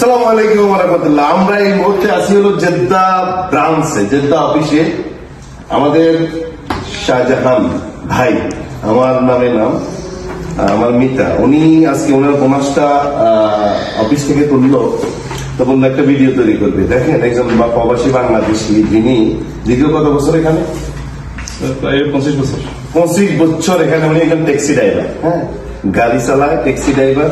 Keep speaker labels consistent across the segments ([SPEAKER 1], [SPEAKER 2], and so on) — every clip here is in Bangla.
[SPEAKER 1] আসসালামু আলাইকুম ওয়া রাহমাতুল্লাহ। আমরা এই মুহূর্তে আছি হলো জেদ্দা ব্রাঞ্চে, জেদ্দা অফিসে। আমাদের শাহজাহান ভাই, আমার নামে নাম, আমার মিতা, উনি আজকে ওনার বোনাসটা অফিস থেকে তুললো, তো বললো একটা ভিডিও তৈরি করবে। দেখেন একজন প্রবাসী বাংলাদেশি, যিনি দীর্ঘ কত বছর এখানে,
[SPEAKER 2] প্রায় 25
[SPEAKER 1] বছর এখানে, উনি একজন ট্যাক্সি ড্রাইভার। হ্যাঁ, গাড়ি চালায়, ট্যাক্সি ড্রাইভার।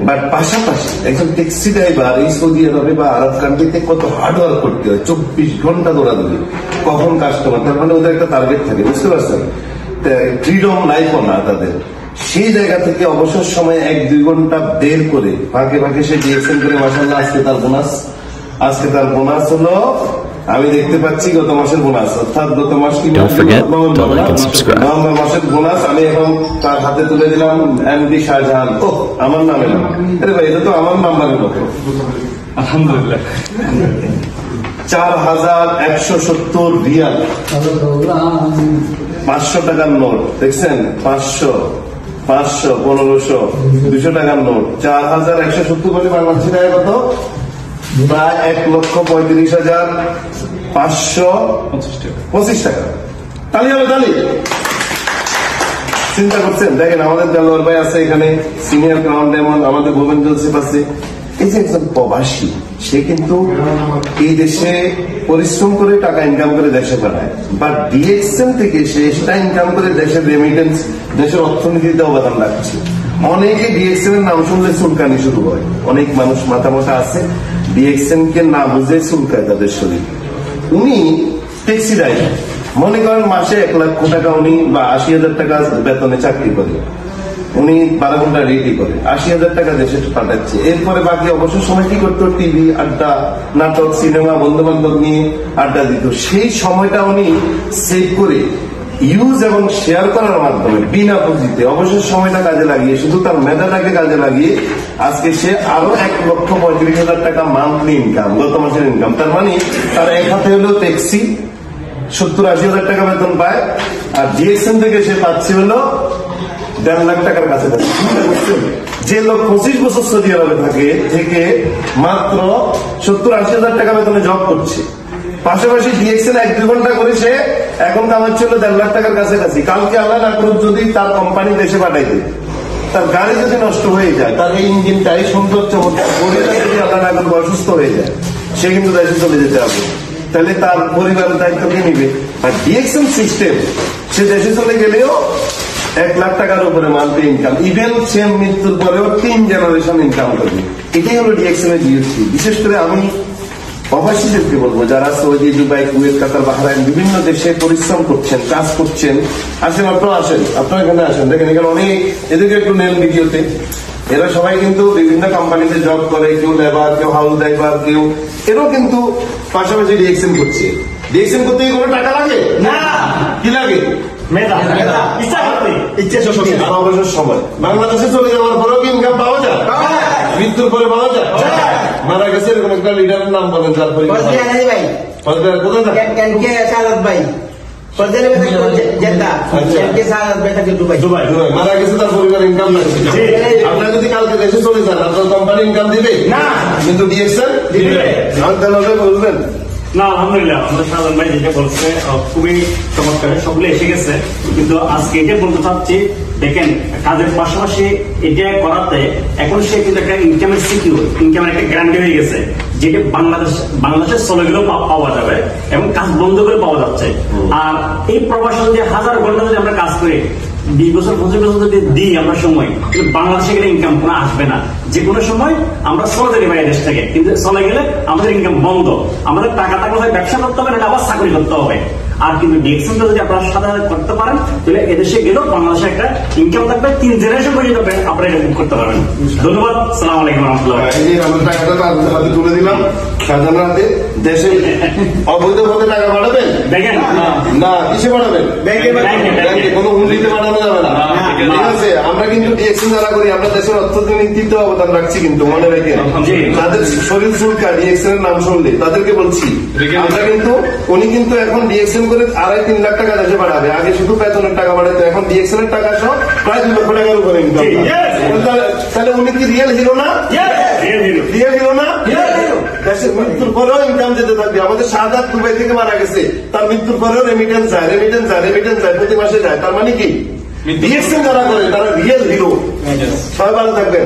[SPEAKER 1] বাট পাশাপাশি একজন ট্যাক্সি ড্রাইভার এই সৌদি আরবে বা আরব কান্ট্রিতে কত হার্ড ওয়ার্ক করতে হয়, 24 ঘন্টা দৌড়াদৌড়ি, কখন কাস্টমার, তার মানে ওদের একটা টার্গেট থাকে, বুঝতে পারছেন? ফ্রিডম লাইফও না তাদের। সেই জায়গা থেকে অবসর সময় 1-2 ঘন্টা বের করে ফাঁকে ফাঁকে সে ডিএক্সএন করে, মাসাল্লাহ আজকে তার বোনাস হলো, আমি দেখতে পাচ্ছি গত মাসের বোনাস, অর্থাৎ গত মাস কি নভেম্বর মাসের বোনাস আমি এখন তার হাতে তুলে দিলাম। এমডি শাহজাহান, ও আমার নামে না, আরে ভাই এটা তো আমার নাম্বারের মতো।
[SPEAKER 2] আলহামদুলিল্লাহ,
[SPEAKER 1] 4170 রিয়াল, 500 টাকার নোট, দেখছেন? 500, 1500, 200 টাকার নোট, 4170 বলে বাংলাদেশি টাকা কত? প্রায় 1,35,525 টাকা। তালি হবে, তালি। চিন্তা করছেন? দেখেন আমাদের দেলোয়ার ভাই আছে এখানে, সিনিয়র ক্রাউন ডায়মন্ড, আমাদের ভুবন জোসেফ আছে। এই যে একজন প্রবাসী, সে কিন্তু এই দেশে পরিশ্রম করে টাকা ইনকাম করে দেশে পাঠায়, বা ডিএক্সএন থেকে সে সেটা ইনকাম করে দেশের রেমিটেন্স, দেশের অর্থনীতিতে অবদান রাখছে। অনেকে ডিএক্সএন এর নাম শুনলে চুলকানি শুরু হয়, অনেক মানুষ মাথা মোটা আছে, ডিএক্সএন কে না বুঝে চুলকায় তাদের শরীর। উনি ট্যাক্সি ড্রাইভার, মনে করেন মাসে 1 লক্ষ টাকা উনি বা 80,000 টাকা বেতনে চাকরি করে, উনি 12 ঘন্টা ডিউটি করে, 80,000 টাকা দেশে পাঠাচ্ছে। এরপরে বাকি অবসর সময় কি করতো? টিভি আড্ডা, নাটক, সিনেমা, বন্ধু বান্ধব নিয়ে আড্ডা দিত। সেই সময়টা উনি সেভ করে ইউজ এবং শেয়ার করার মাধ্যমে বিনা পুঁজিতে অবসর সময়টা কাজে লাগিয়ে, শুধু তার মেধাটাকে কাজে লাগিয়ে আজকে সে আরো 1,35,000 টাকা মান্থলি ইনকাম, গত মাসের ইনকাম। তার মানে তার এক হাতে হলো ট্যাক্সি, 70-80,000 টাকা বেতন পায়, আর ডিএক্সএন থেকে সে পাচ্ছে হলো 1.5 লাখ টাকার কাছে। যে লোক 25 বছর সৌদি আরবে থেকে মাত্র 70-80,000 টাকা বেতনে জব করছে, পাশাপাশি ডিএক্সএন 1-2 ঘন্টা করে সে এখন কামাচ্ছিল 1.5 লাখ টাকার কাছাকাছি। কালকে আল্লাহ না করুক যদি তার কোম্পানি দেশে পাঠাইতে, তার গাড়ি যদি নষ্ট হয়ে যায়, তার এই ইঞ্জিনটাই সুন্দর চমৎকার পরিবার যদি আল্লাহ না করুক অসুস্থ হয়ে যায়, সে কিন্তু দেশে চলে যেতে হবে। তাহলে তার পরিবারের দায়িত্ব কে নিবে? আর ডিএক্সএন সিস্টেম, সে দেশে চলে গেলেও 1 লাখ টাকার উপরে মান্থলি ইনকাম, ইভেন সে মৃত্যুর পরেও 3 জেনারেশন ইনকাম করবে। এটাই হলো ডিএক্সএন এর ডিউটি। বিশেষ করে আমি প্রবাসীদেরকে বলবো, যারা সৌদি, দুবাই, কুয়েত, কাতার, বাহরাইন বিভিন্ন দেশে পরিশ্রম করছেন, কাজ করছেন, আসেন, আপনারা এখানে আসেন। দেখেন এখানে অনেক, এদেরকে একটু নেন ভিডিওতে। এরা সবাই কিন্তু বিভিন্ন কোম্পানিতে জব করে, কেউ লেবার, কেউ হাউস ড্রাইভার, কেউ এরাও কিন্তু পাশাপাশি ডিএক্সএন করছে। ডিএক্সএন করতে কোনো টাকা লাগে না, কি লাগে? অবসর সময় বাংলাদেশে চলে যাওয়ার পরেও কি ইনকাম পাওয়া যায়? মৃত্যুর পরে পাওয়া যায়? মারা গেছে এরকম একটা লিডারের নাম বলেন, যার পরিবার মারা গেছে, তার পরিবার ইনকাম নাই। আপনার যদি কালকে দেশে চলে যান, আপনার কোম্পানি ইনকাম দিবে না, কিন্তু ডিএক্সএন বলবেন
[SPEAKER 2] না। আলহামদুলিল্লাহ, আমাদের সাধারণ ভাই যেটা বলছে খুবই চমৎকার, সবগুলো এসে গেছে। কিন্তু আজকে এটা বলতে চাচ্ছি, দেখেন কাজের পাশাপাশি এটা করাতে এখন সে কিন্তু একটা ইনকামের সিকিউর, ইনকামের একটা গ্যারান্টি হয়ে গেছে, যেটা বাংলাদেশের চলে গেলেও পাওয়া যাবে এবং কাজ বন্ধ করে পাওয়া যাচ্ছে। আর এই প্রবাসে যদি 1000 ঘন্টা যদি আমরা কাজ করি, 20 বছর 25 বছর যদি দিই আমরা সময়, কিন্তু বাংলাদেশে গেলে ইনকাম কোনো আসবে না। যে কোনো সময় আমরা চলে যেতে পারি দেশ থেকে, কিন্তু চলে গেলে আমাদের ইনকাম বন্ধ। আমাদের টাকা থাকলে হয় ব্যবসা করতে হবে, না আবার চাকরি করতে হবে। আর কিন্তু ডিএক্সএনটা যদি আপনারা সাথে করতে পারেন, তাহলে এদেশে গেলেও বাংলাদেশে একটা ইনকাম থাকবে, 3 জেনারেশন পর্যন্ত আপনারা এটা করতে পারবেন। ধন্যবাদ, সালাম আলাইকুম রহমতুল্লাহ।
[SPEAKER 1] টাকাটা তুলে দিলাম সাধারণ হাতে। দেশে অবৈধভাবে টাকা পাঠাবেন? দেখেন না, কিসে পাঠাবেন? ব্যাংকে, কোনো হুন্ডিতে পাঠানো যাবে না। ঠিক আছে, আমরা কিন্তু ডিএক্সএন যারা করি, আমরা দেশের অর্থনীতিতে অবদান রাখছি, কিন্তু মনে রেখে তাদের শরীর চুলকা ডিএক্সএন এর নাম শুনলে তাদেরকে বলছি, আমরা কিন্তু উনি কিন্তু এখন ডিএক্সএন করে 2.5-3 লাখ টাকা দেশে পাঠাবে। আগে শুধু বেতনের টাকা পাঠাতো, এখন ডিএক্সএন এর টাকা সহ প্রায় 2 লক্ষ টাকার উপরে ইনকাম। তাহলে উনি কি রিয়েল হিরো না?
[SPEAKER 2] Real hero.
[SPEAKER 1] রিয়েল হিরো না? দেশের মৃত্যুর পরেও ইনকাম যেতে থাকবে। আমাদের শাহাদাত দুবাই থেকে মারা গেছে, তার মৃত্যুর পরেও রেমিটেন্স যায়, প্রতি মাসে যায়। তার মানে কি রিয়েকশন যারা করে তারা রিয়েল হিরো। সবাই ভালো থাকবেন।